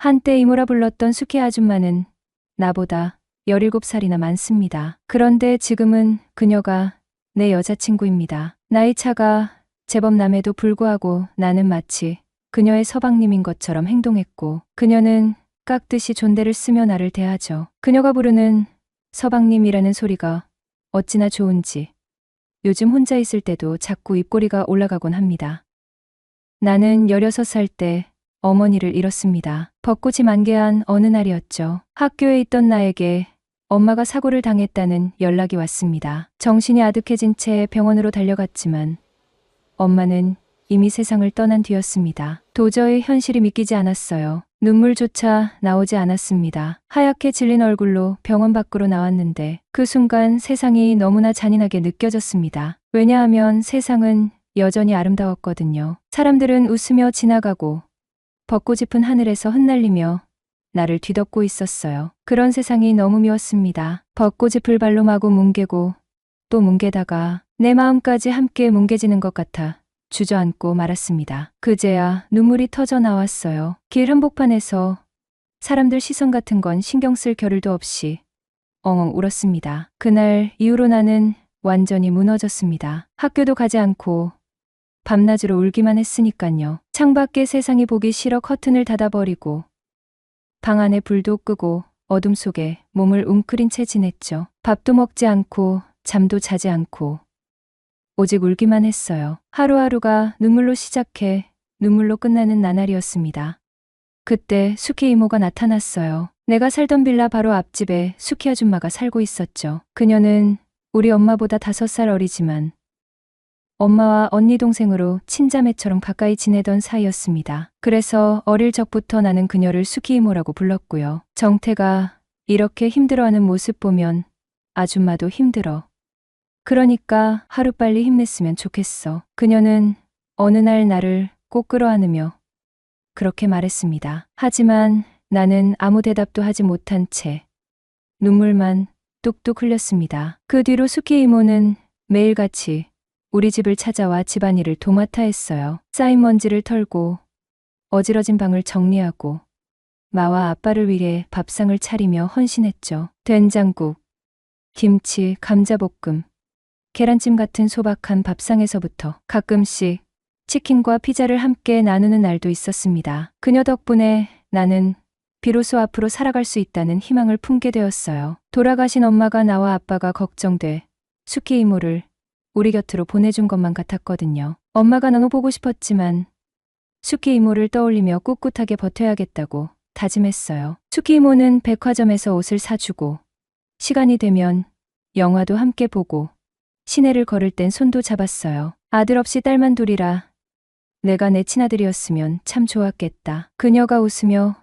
한때 이모라 불렀던 수키 아줌마는 나보다 17살이나 많습니다. 그런데 지금은 그녀가 내 여자친구입니다. 나이차가 제법 남에도 불구하고 나는 마치 그녀의 서방님인 것처럼 행동했고 그녀는 깍듯이 존대를 쓰며 나를 대하죠. 그녀가 부르는 서방님이라는 소리가 어찌나 좋은지 요즘 혼자 있을 때도 자꾸 입꼬리가 올라가곤 합니다. 나는 16살 때 어머니를 잃었습니다. 벚꽃이 만개한 어느 날이었죠. 학교에 있던 나에게 엄마가 사고를 당했다는 연락이 왔습니다. 정신이 아득해진 채 병원으로 달려갔지만 엄마는 이미 세상을 떠난 뒤였습니다. 도저히 현실이 믿기지 않았어요. 눈물조차 나오지 않았습니다. 하얗게 질린 얼굴로 병원 밖으로 나왔는데 그 순간 세상이 너무나 잔인하게 느껴졌습니다. 왜냐하면 세상은 여전히 아름다웠거든요. 사람들은 웃으며 지나가고 벚꽃이 픈 하늘에서 흩날리며 나를 뒤덮고 있었어요. 그런 세상이 너무 미웠습니다. 벚꽃이 풀발로 마구 뭉개고 또 뭉개다가 내 마음까지 함께 뭉개지는 것 같아 주저앉고 말았습니다. 그제야 눈물이 터져 나왔어요. 길 한복판에서 사람들 시선 같은 건 신경 쓸 겨를도 없이 엉엉 울었습니다. 그날 이후로 나는 완전히 무너졌습니다. 학교도 가지 않고 밤낮으로 울기만 했으니깐요. 창밖에 세상이 보기 싫어 커튼을 닫아버리고 방 안에 불도 끄고 어둠 속에 몸을 웅크린 채 지냈죠. 밥도 먹지 않고 잠도 자지 않고 오직 울기만 했어요. 하루하루가 눈물로 시작해 눈물로 끝나는 나날이었습니다. 그때 수키 이모가 나타났어요. 내가 살던 빌라 바로 앞집에 수키 아줌마가 살고 있었죠. 그녀는 우리 엄마보다 5살 어리지만 엄마와 언니 동생으로 친자매처럼 가까이 지내던 사이였습니다. 그래서 어릴 적부터 나는 그녀를 수키 이모라고 불렀고요. 정태가 이렇게 힘들어하는 모습 보면 아줌마도 힘들어. 그러니까 하루빨리 힘냈으면 좋겠어. 그녀는 어느 날 나를 꼭 끌어안으며 그렇게 말했습니다. 하지만 나는 아무 대답도 하지 못한 채 눈물만 뚝뚝 흘렸습니다. 그 뒤로 수키 이모는 매일같이 우리 집을 찾아와 집안일을 도맡아 했어요. 쌓인 먼지를 털고 어지러진 방을 정리하고 마와 아빠를 위해 밥상을 차리며 헌신했죠. 된장국, 김치, 감자볶음, 계란찜 같은 소박한 밥상에서부터 가끔씩 치킨과 피자를 함께 나누는 날도 있었습니다. 그녀 덕분에 나는 비로소 앞으로 살아갈 수 있다는 희망을 품게 되었어요. 돌아가신 엄마가 나와 아빠가 걱정돼 수키 이모를 우리 곁으로 보내준 것만 같았거든요. 엄마가 너무 보고 싶었지만 수키 이모를 떠올리며 꿋꿋하게 버텨야겠다고 다짐했어요. 수키 이모는 백화점에서 옷을 사주고 시간이 되면 영화도 함께 보고 시내를 걸을 땐 손도 잡았어요. 아들 없이 딸만 둘이라 내가 내 친아들이었으면 참 좋았겠다. 그녀가 웃으며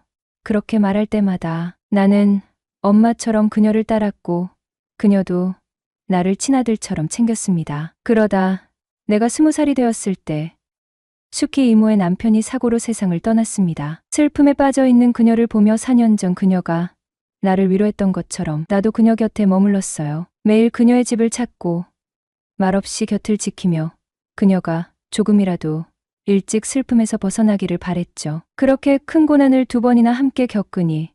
그렇게 말할 때마다 나는 엄마처럼 그녀를 따랐고 그녀도 나를 친아들처럼 챙겼습니다. 그러다 내가 20살이 되었을 때 수키 이모의 남편이 사고로 세상을 떠났습니다. 슬픔에 빠져 있는 그녀를 보며 4년 전 그녀가 나를 위로했던 것처럼 나도 그녀 곁에 머물렀어요. 매일 그녀의 집을 찾고 말없이 곁을 지키며 그녀가 조금이라도 일찍 슬픔에서 벗어나기를 바랬죠. 그렇게 큰 고난을 2번이나 함께 겪으니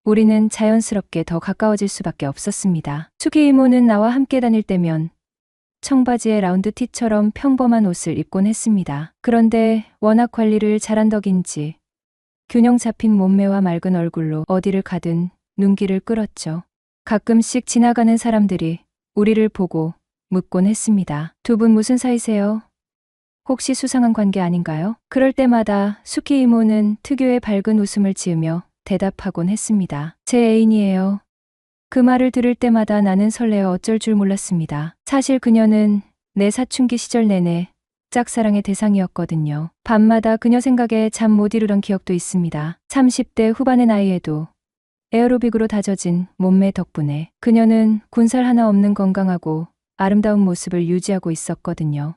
우리는 자연스럽게 더 가까워질 수밖에 없었습니다. 수키 이모는 나와 함께 다닐 때면 청바지에 라운드 티처럼 평범한 옷을 입곤 했습니다. 그런데 워낙 관리를 잘한 덕인지 균형 잡힌 몸매와 맑은 얼굴로 어디를 가든 눈길을 끌었죠. 가끔씩 지나가는 사람들이 우리를 보고 묻곤 했습니다. 2분 무슨 사이세요? 혹시 수상한 관계 아닌가요? 그럴 때마다 수키 이모는 특유의 밝은 웃음을 지으며 대답하곤 했습니다. 제 애인이에요. 그 말을 들을 때마다 나는 설레어 어쩔 줄 몰랐습니다. 사실 그녀는 내 사춘기 시절 내내 짝사랑의 대상이었거든요. 밤마다 그녀 생각에 잠 못 이루던 기억도 있습니다. 30대 후반의 나이에도 에어로빅으로 다져진 몸매 덕분에 그녀는 군살 하나 없는 건강하고 아름다운 모습을 유지하고 있었거든요.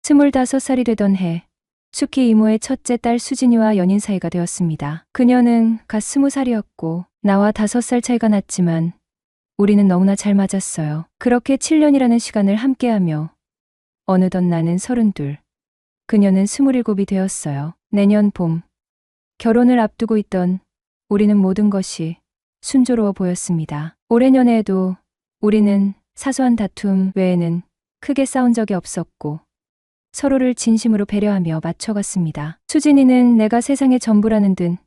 25살이 되던 해 수키 이모의 첫째 딸 수진이와 연인 사이가 되었습니다. 그녀는 갓 20살이었고 나와 5살 차이가 났지만 우리는 너무나 잘 맞았어요. 그렇게 7년이라는 시간을 함께하며 어느덧 나는 32, 그녀는 27이 되었어요. 내년 봄 결혼을 앞두고 있던 우리는 모든 것이 순조로워 보였습니다. 오랜 연애에도 우리는 사소한 다툼 외에는 크게 싸운 적이 없었고 서로를 진심으로 배려하며 맞춰갔습니다. 수진이는 내가 세상의 전부라는 듯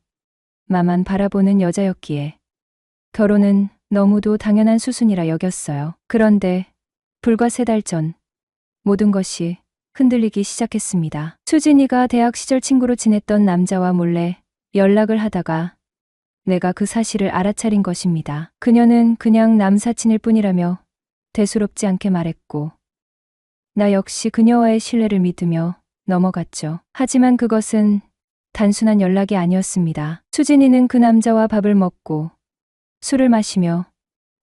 마만 바라보는 여자였기에 결혼은 너무도 당연한 수순이라 여겼어요. 그런데 불과 3달 전 모든 것이 흔들리기 시작했습니다. 수진이가 대학 시절 친구로 지냈던 남자와 몰래 연락을 하다가 내가 그 사실을 알아차린 것입니다. 그녀는 그냥 남사친일 뿐이라며 대수롭지 않게 말했고 나 역시 그녀와의 신뢰를 믿으며 넘어갔죠. 하지만 그것은 단순한 연락이 아니었습니다. 수진이는 그 남자와 밥을 먹고 술을 마시며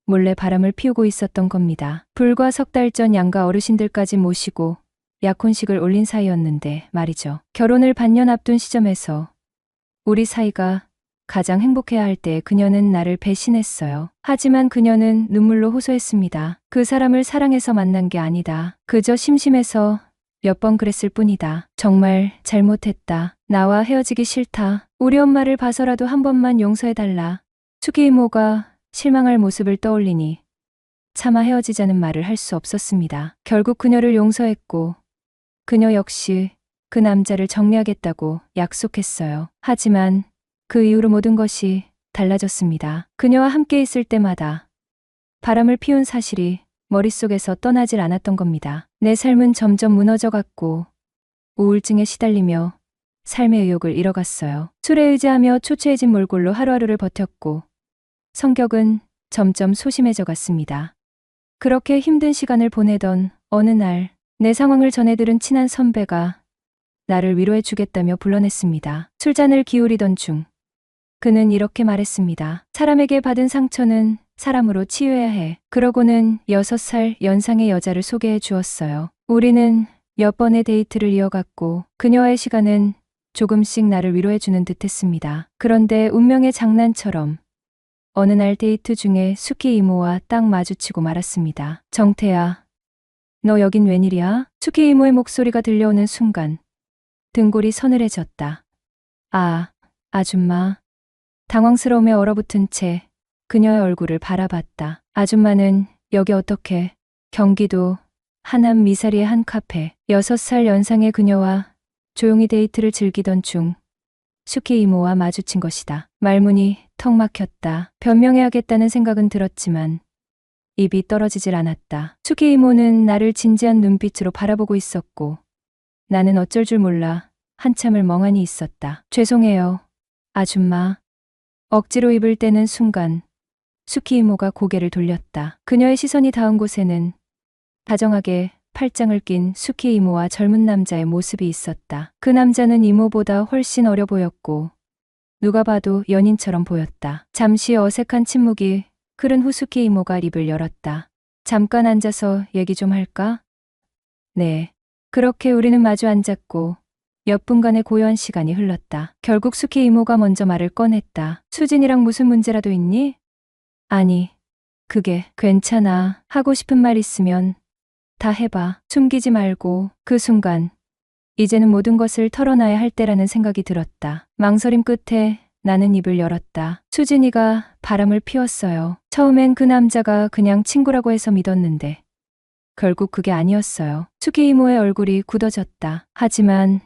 몰래 바람을 피우고 있었던 겁니다. 불과 3달 전 양가 어르신들까지 모시고 약혼식을 올린 사이였는데 말이죠. 결혼을 반년 앞둔 시점에서 우리 사이가 가장 행복해야 할 때 그녀는 나를 배신했어요. 하지만 그녀는 눈물로 호소했습니다. 그 사람을 사랑해서 만난 게 아니다. 그저 심심해서 몇 번 그랬을 뿐이다. 정말 잘못했다. 나와 헤어지기 싫다. 우리 엄마를 봐서라도 한 번만 용서해달라. 수기 이모가 실망할 모습을 떠올리니 차마 헤어지자는 말을 할 수 없었습니다. 결국 그녀를 용서했고 그녀 역시 그 남자를 정리하겠다고 약속했어요. 하지만 그 이후로 모든 것이 달라졌습니다. 그녀와 함께 있을 때마다 바람을 피운 사실이 머릿속에서 떠나질 않았던 겁니다. 내 삶은 점점 무너져갔고 우울증에 시달리며 삶의 의욕을 잃어갔어요. 술에 의지하며 초췌해진 몰골로 하루하루를 버텼고 성격은 점점 소심해져 갔습니다. 그렇게 힘든 시간을 보내던 어느 날 내 상황을 전해들은 친한 선배가 나를 위로해 주겠다며 불러냈습니다. 술잔을 기울이던 중 그는 이렇게 말했습니다. 사람에게 받은 상처는 사람으로 치유해야 해. 그러고는 6살 연상의 여자를 소개해 주었어요. 우리는 몇 번의 데이트를 이어갔고 그녀와의 시간은 조금씩 나를 위로해 주는 듯 했습니다. 그런데 운명의 장난처럼 어느 날 데이트 중에 수키 이모와 딱 마주치고 말았습니다. 정태야, 너 여긴 웬일이야? 수키 이모의 목소리가 들려오는 순간 등골이 서늘해졌다. 아, 아줌마. 당황스러움에 얼어붙은 채 그녀의 얼굴을 바라봤다. 아줌마는 여기 어떻게? 경기도 하남 미사리의 한 카페. 6살 연상의 그녀와 조용히 데이트를 즐기던 중 수키 이모와 마주친 것이다. 말문이 턱 막혔다. 변명해야겠다는 생각은 들었지만 입이 떨어지질 않았다. 수키 이모는 나를 진지한 눈빛으로 바라보고 있었고 나는 어쩔 줄 몰라 한참을 멍하니 있었다. 죄송해요, 아줌마. 억지로 입을 떼는 순간 수키 이모가 고개를 돌렸다. 그녀의 시선이 닿은 곳에는 다정하게 팔짱을 낀 수키 이모와 젊은 남자의 모습이 있었다. 그 남자는 이모보다 훨씬 어려 보였고 누가 봐도 연인처럼 보였다. 잠시 어색한 침묵이 흐른 후 수키 이모가 입을 열었다. 잠깐 앉아서 얘기 좀 할까? 네. 그렇게 우리는 마주 앉았고 몇 분간의 고요한 시간이 흘렀다. 결국 수키 이모가 먼저 말을 꺼냈다. 수진이랑 무슨 문제라도 있니? 아니, 그게 괜찮아. 하고 싶은 말 있으면 다 해봐. 숨기지 말고. 그 순간 이제는 모든 것을 털어놔야 할 때라는 생각이 들었다. 망설임 끝에 나는 입을 열었다. 수진이가 바람을 피웠어요. 처음엔 그 남자가 그냥 친구라고 해서 믿었는데 결국 그게 아니었어요. 수키 이모의 얼굴이 굳어졌다. 하지만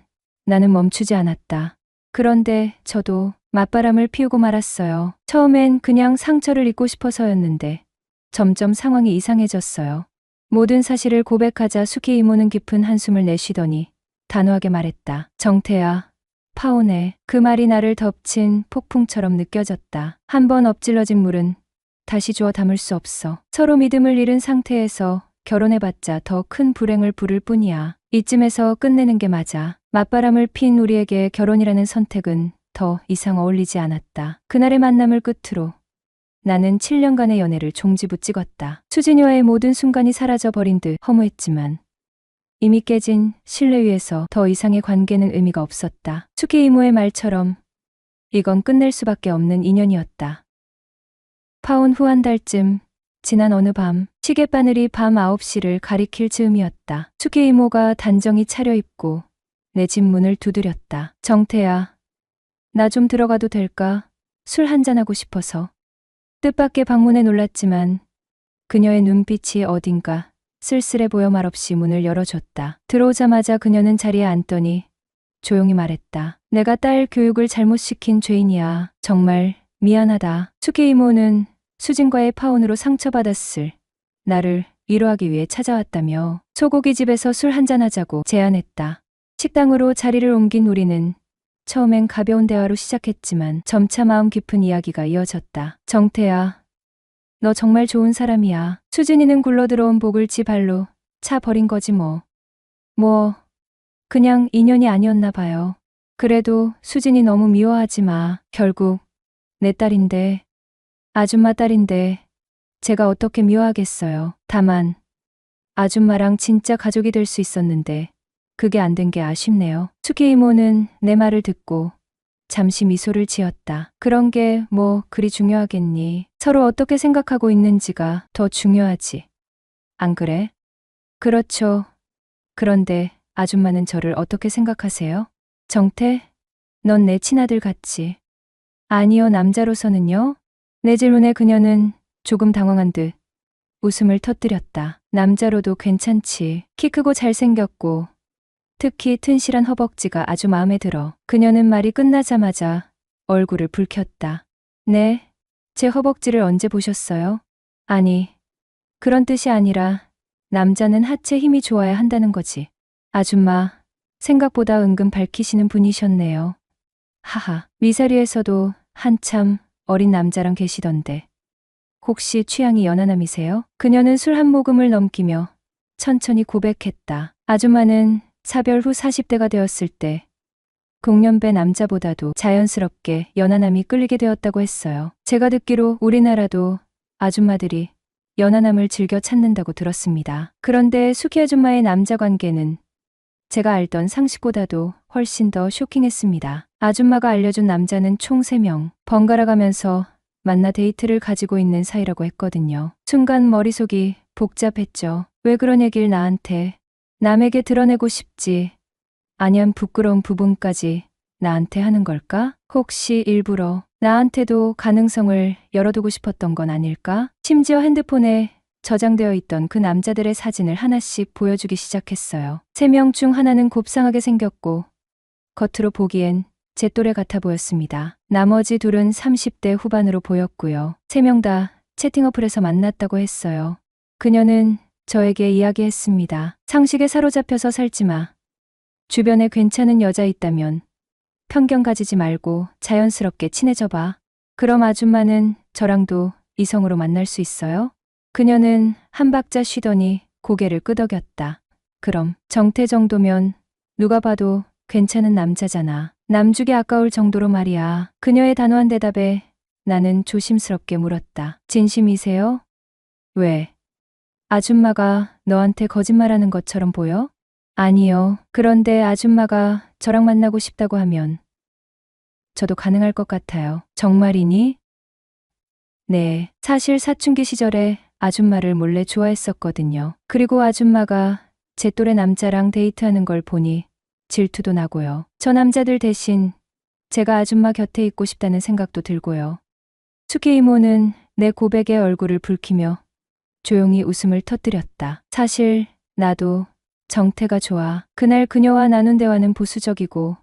나는 멈추지 않았다. 그런데 저도 맞바람을 피우고 말았어요. 처음엔 그냥 상처를 잊고 싶어서였는데 점점 상황이 이상해졌어요. 모든 사실을 고백하자 수키 이모는 깊은 한숨을 내쉬더니 단호하게 말했다. 정태야, 파혼해. 그 말이 나를 덮친 폭풍처럼 느껴졌다. 한 번 엎질러진 물은 다시 주워 담을 수 없어. 서로 믿음을 잃은 상태에서 결혼해봤자 더 큰 불행을 부를 뿐이야. 이쯤에서 끝내는 게 맞아. 맞바람을 핀 우리에게 결혼이라는 선택은 더 이상 어울리지 않았다. 그날의 만남을 끝으로 나는 7년간의 연애를 종지부 찍었다. 수진이와의 모든 순간이 사라져버린 듯 허무했지만 이미 깨진 신뢰 위에서 더 이상의 관계는 의미가 없었다. 수키 이모의 말처럼 이건 끝낼 수밖에 없는 인연이었다. 파혼 후 한 달쯤 지난 어느 밤 시계바늘이 밤 9시를 가리킬 즈음이었다. 수키 이모가 단정히 차려입고 내 집 문을 두드렸다. 정태야, 나 좀 들어가도 될까? 술 한잔하고 싶어서. 뜻밖의 방문에 놀랐지만 그녀의 눈빛이 어딘가 쓸쓸해 보여 말없이 문을 열어줬다. 들어오자마자 그녀는 자리에 앉더니 조용히 말했다. 내가 딸 교육을 잘못 시킨 죄인이야. 정말 미안하다. 수케 이모는 수진과의 파혼으로 상처받았을 나를 위로하기 위해 찾아왔다며 소고기 집에서 술 한잔하자고 제안했다. 식당으로 자리를 옮긴 우리는 처음엔 가벼운 대화로 시작했지만 점차 마음 깊은 이야기가 이어졌다. 정태야, 너 정말 좋은 사람이야. 수진이는 굴러들어온 복을 지 발로 차 버린 거지 뭐. 그냥 인연이 아니었나 봐요. 그래도 수진이 너무 미워하지 마. 결국 내 딸인데, 아줌마 딸인데 제가 어떻게 미워하겠어요. 다만 아줌마랑 진짜 가족이 될 수 있었는데 그게 안 된 게 아쉽네요. 수키 이모는 내 말을 듣고 잠시 미소를 지었다. 그런 게 뭐 그리 중요하겠니? 서로 어떻게 생각하고 있는지가 더 중요하지. 안 그래? 그렇죠. 그런데 아줌마는 저를 어떻게 생각하세요? 정태, 넌 내 친아들 같지? 아니요, 남자로서는요? 내 질문에 그녀는 조금 당황한 듯 웃음을 터뜨렸다. 남자로도 괜찮지. 키 크고 잘생겼고 특히 튼실한 허벅지가 아주 마음에 들어. 그녀는 말이 끝나자마자 얼굴을 붉혔다. 네, 제 허벅지를 언제 보셨어요? 아니, 그런 뜻이 아니라 남자는 하체 힘이 좋아야 한다는 거지. 아줌마, 생각보다 은근 밝히시는 분이셨네요. 하하, 미사리에서도 한참 어린 남자랑 계시던데. 혹시 취향이 연하남이세요? 그녀는 술 한 모금을 넘기며 천천히 고백했다. 아줌마는 사별 후 40대가 되었을 때 동년배 남자보다도 자연스럽게 연하남이 끌리게 되었다고 했어요. 제가 듣기로 우리나라도 아줌마들이 연하남을 즐겨 찾는다고 들었습니다. 그런데 수키 아줌마의 남자 관계는 제가 알던 상식보다도 훨씬 더 쇼킹했습니다. 아줌마가 알려준 남자는 총 3명, 번갈아 가면서 만나 데이트를 가지고 있는 사이라고 했거든요. 순간 머릿속이 복잡했죠. 왜 그런 얘기를 나한테, 남에게 드러내고 싶지 아니한 부끄러운 부분까지 나한테 하는 걸까? 혹시 일부러 나한테도 가능성을 열어두고 싶었던 건 아닐까? 심지어 핸드폰에 저장되어 있던 그 남자들의 사진을 하나씩 보여주기 시작했어요. 3명 중 하나는 곱상하게 생겼고 겉으로 보기엔 제 또래 같아 보였습니다. 나머지 둘은 30대 후반으로 보였고요. 3명 다 채팅 어플에서 만났다고 했어요. 그녀는 저에게 이야기했습니다. 상식에 사로잡혀서 살지 마. 주변에 괜찮은 여자 있다면 편견 가지지 말고 자연스럽게 친해져 봐. 그럼 아줌마는 저랑도 이성으로 만날 수 있어요? 그녀는 한 박자 쉬더니 고개를 끄덕였다. 그럼 정태 정도면 누가 봐도 괜찮은 남자잖아. 남주기 아까울 정도로 말이야. 그녀의 단호한 대답에 나는 조심스럽게 물었다. 진심이세요? 왜? 아줌마가 너한테 거짓말하는 것처럼 보여? 아니요. 그런데 아줌마가 저랑 만나고 싶다고 하면 저도 가능할 것 같아요. 정말이니? 네. 사실 사춘기 시절에 아줌마를 몰래 좋아했었거든요. 그리고 아줌마가 제 또래 남자랑 데이트하는 걸 보니 질투도 나고요. 저 남자들 대신 제가 아줌마 곁에 있고 싶다는 생각도 들고요. 수키 이모는 내 고백에 얼굴을 붉히며 조용히 웃음을 터뜨렸다. 사실 나도 정태가 좋아. 그날 그녀와 나눈 대화는 보수적이고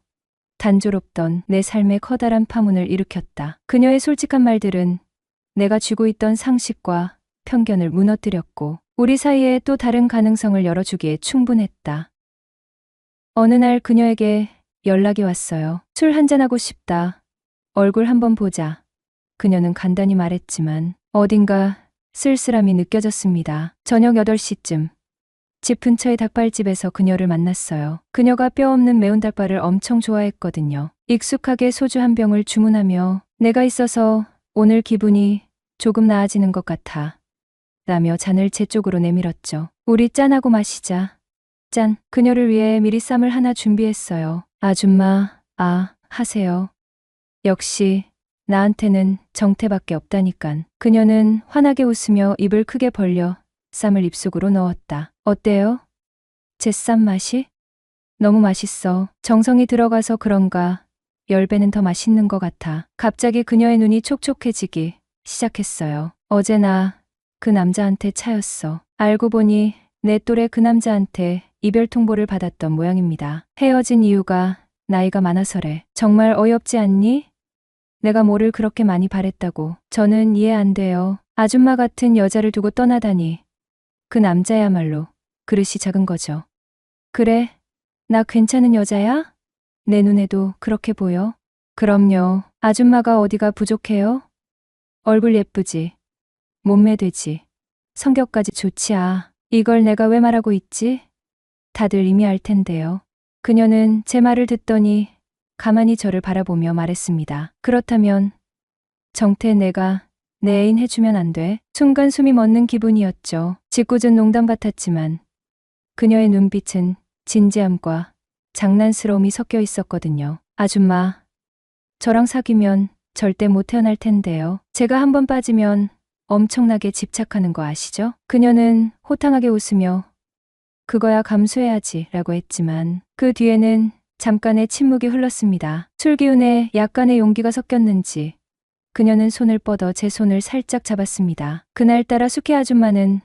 단조롭던 내 삶에 커다란 파문을 일으켰다. 그녀의 솔직한 말들은 내가 쥐고 있던 상식과 편견을 무너뜨렸고 우리 사이에 또 다른 가능성을 열어주기에 충분했다. 어느 날 그녀에게 연락이 왔어요. 술 한잔하고 싶다. 얼굴 한번 보자. 그녀는 간단히 말했지만 어딘가 쓸쓸함이 느껴졌습니다. 저녁 8시쯤 집 근처의 닭발집에서 그녀를 만났어요. 그녀가 뼈 없는 매운 닭발을 엄청 좋아했거든요. 익숙하게 소주 한 병을 주문하며 내가 있어서 오늘 기분이 조금 나아지는 것 같아. 라며 잔을 제 쪽으로 내밀었죠. 우리 짠하고 마시자. 짠. 그녀를 위해 미리 쌈을 하나 준비했어요. 아줌마, 하세요. 역시 나한테는 정태밖에 없다니깐. 그녀는 환하게 웃으며 입을 크게 벌려 쌈을 입속으로 넣었다. 어때요? 제 쌈 맛이? 너무 맛있어. 정성이 들어가서 그런가 10배는 더 맛있는 것 같아. 갑자기 그녀의 눈이 촉촉해지기 시작했어요. 어제 나 그 남자한테 차였어. 알고 보니 내 또래 그 남자한테 이별 통보를 받았던 모양입니다. 헤어진 이유가 나이가 많아서래. 정말 어이없지 않니? 내가 뭐를 그렇게 많이 바랬다고. 저는 이해 안 돼요. 아줌마 같은 여자를 두고 떠나다니. 그 남자야말로 그릇이 작은 거죠. 그래, 나 괜찮은 여자야? 내 눈에도 그렇게 보여? 그럼요. 아줌마가 어디가 부족해요? 얼굴 예쁘지? 몸매 되지? 성격까지 좋지. 아, 이걸 내가 왜 말하고 있지? 다들 이미 알 텐데요. 그녀는 제 말을 듣더니 가만히 저를 바라보며 말했습니다. 그렇다면 정태 내가 내 애인 해주면 안 돼? 순간 숨이 멎는 기분이었죠. 짓궂은 농담 같았지만 그녀의 눈빛은 진지함과 장난스러움이 섞여 있었거든요. 아줌마, 저랑 사귀면 절대 못 태어날 텐데요. 제가 한번 빠지면 엄청나게 집착하는 거 아시죠? 그녀는 호탕하게 웃으며 그거야 감수해야지 라고 했지만 그 뒤에는 잠깐의 침묵이 흘렀습니다. 술 기운에 약간의 용기가 섞였는지 그녀는 손을 뻗어 제 손을 살짝 잡았습니다. 그날따라 숙희 아줌마는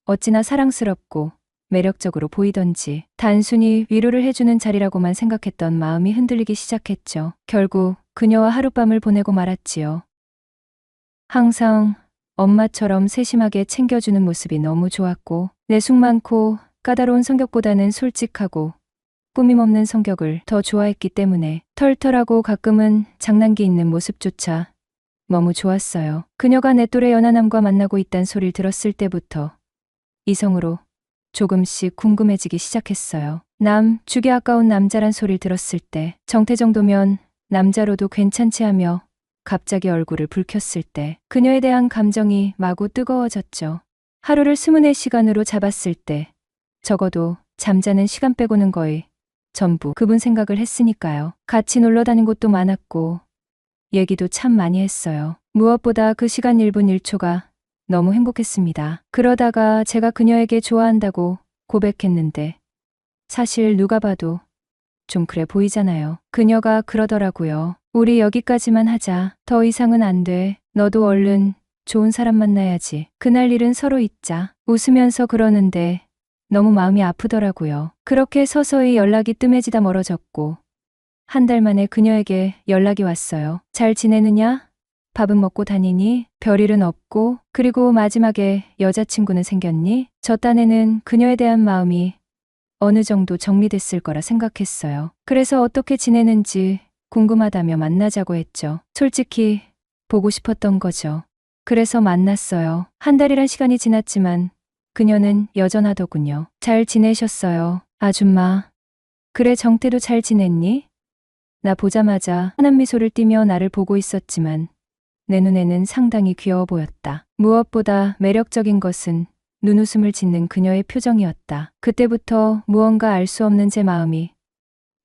어찌나 사랑스럽고 매력적으로 보이던지 단순히 위로를 해주는 자리라고만 생각했던 마음이 흔들리기 시작했죠. 결국 그녀와 하룻밤을 보내고 말았지요. 항상 엄마처럼 세심하게 챙겨주는 모습이 너무 좋았고 내숭 많고 까다로운 성격보다는 솔직하고 꾸밈 없는 성격을 더 좋아했기 때문에 털털하고 가끔은 장난기 있는 모습조차 너무 좋았어요. 그녀가 내 또래 연하남과 만나고 있단 소리를 들었을 때부터 이성으로 조금씩 궁금해지기 시작했어요. 죽이 아까운 남자란 소리를 들었을 때 정태 정도면 남자로도 괜찮지 하며 갑자기 얼굴을 붉혔을 때 그녀에 대한 감정이 마구 뜨거워졌죠. 하루를 24시간으로 잡았을 때 적어도 잠자는 시간 빼고는 거의 전부 그분 생각을 했으니까요. 같이 놀러 다닌 곳도 많았고 얘기도 참 많이 했어요. 무엇보다 그 시간 1분 1초가 너무 행복했습니다. 그러다가 제가 그녀에게 좋아한다고 고백했는데 사실 누가 봐도 좀 그래 보이잖아요. 그녀가 그러더라고요. 우리 여기까지만 하자. 더 이상은 안 돼. 너도 얼른 좋은 사람 만나야지. 그날 일은 서로 잊자. 웃으면서 그러는데 너무 마음이 아프더라고요. 그렇게 서서히 연락이 뜸해지다 멀어졌고 한 달 만에 그녀에게 연락이 왔어요. 잘 지내느냐? 밥은 먹고 다니니? 별일은 없고? 그리고 마지막에 여자친구는 생겼니? 저 딴에는 그녀에 대한 마음이 어느 정도 정리됐을 거라 생각했어요. 그래서 어떻게 지내는지 궁금하다며 만나자고 했죠. 솔직히 보고 싶었던 거죠. 그래서 만났어요. 한 달이란 시간이 지났지만 그녀는 여전하더군요. 잘 지내셨어요, 아줌마. 그래, 정태도 잘 지냈니? 나 보자마자 환한 미소를 띠며 나를 보고 있었지만 내 눈에는 상당히 귀여워 보였다. 무엇보다 매력적인 것은 눈웃음을 짓는 그녀의 표정이었다. 그때부터 무언가 알 수 없는 제 마음이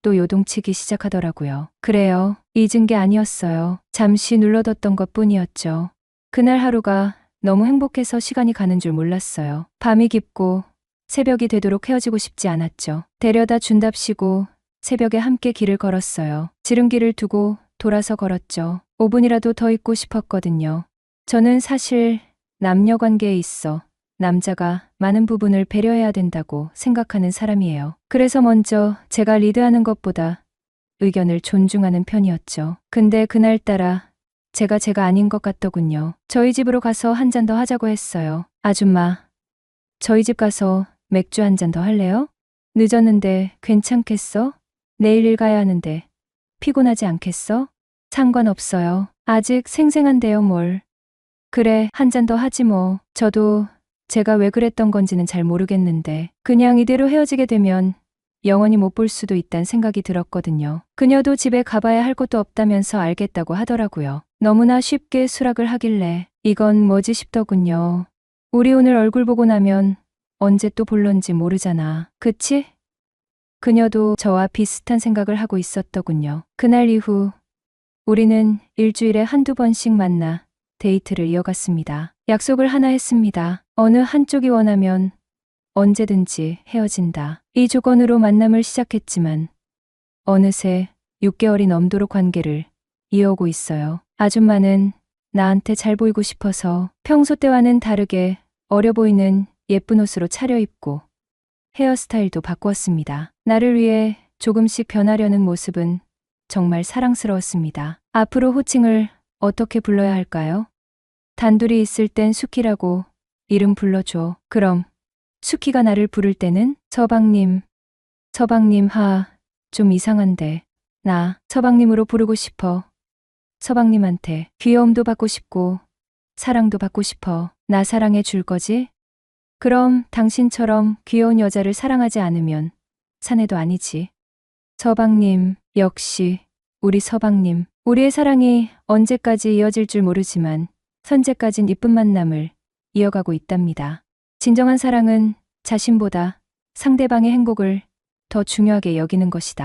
또 요동치기 시작하더라고요. 그래요. 잊은 게 아니었어요. 잠시 눌러뒀던 것뿐이었죠. 그날 하루가 너무 행복해서 시간이 가는 줄 몰랐어요. 밤이 깊고 새벽이 되도록 헤어지고 싶지 않았죠. 데려다 준답시고 새벽에 함께 길을 걸었어요. 지름길을 두고 돌아서 걸었죠. 5분이라도 더 있고 싶었거든요. 저는 사실 남녀 관계에 있어 남자가 많은 부분을 배려해야 된다고 생각하는 사람이에요. 그래서 먼저 제가 리드하는 것보다 의견을 존중하는 편이었죠. 근데 그날따라 제가 아닌 것 같더군요. 저희 집으로 가서 한 잔 더 하자고 했어요. 아줌마, 저희 집 가서 맥주 한 잔 더 할래요? 늦었는데 괜찮겠어? 내일 일 가야 하는데 피곤하지 않겠어? 상관없어요. 아직 생생한데요, 뭘. 그래, 한 잔 더 하지 뭐. 저도 제가 왜 그랬던 건지는 잘 모르겠는데 그냥 이대로 헤어지게 되면 영원히 못 볼 수도 있단 생각이 들었거든요. 그녀도 집에 가봐야 할 것도 없다면서 알겠다고 하더라고요. 너무나 쉽게 수락을 하길래 이건 뭐지 싶더군요. 우리 오늘 얼굴 보고 나면 언제 또 볼런지 모르잖아. 그치? 그녀도 저와 비슷한 생각을 하고 있었더군요. 그날 이후 우리는 일주일에 한두 번씩 만나 데이트를 이어갔습니다. 약속을 하나 했습니다. 어느 한쪽이 원하면 언제든지 헤어진다. 이 조건으로 만남을 시작했지만 어느새 6개월이 넘도록 관계를 이어오고 있어요. 아줌마는 나한테 잘 보이고 싶어서 평소 때와는 다르게 어려 보이는 예쁜 옷으로 차려입고 헤어스타일도 바꾸었습니다. 나를 위해 조금씩 변하려는 모습은 정말 사랑스러웠습니다. 앞으로 호칭을 어떻게 불러야 할까요? 단둘이 있을 땐 수키라고 이름 불러줘. 그럼 수키가 나를 부를 때는 서방님, 서방님 좀 이상한데 나 서방님으로 부르고 싶어. 서방님한테 귀여움도 받고 싶고 사랑도 받고 싶어. 나 사랑해 줄 거지? 그럼 당신처럼 귀여운 여자를 사랑하지 않으면 사내도 아니지. 서방님, 역시 우리 서방님. 우리의 사랑이 언제까지 이어질 줄 모르지만 현재까진 이쁜 만남을 이어가고 있답니다. 진정한 사랑은 자신보다 상대방의 행복을 더 중요하게 여기는 것이다.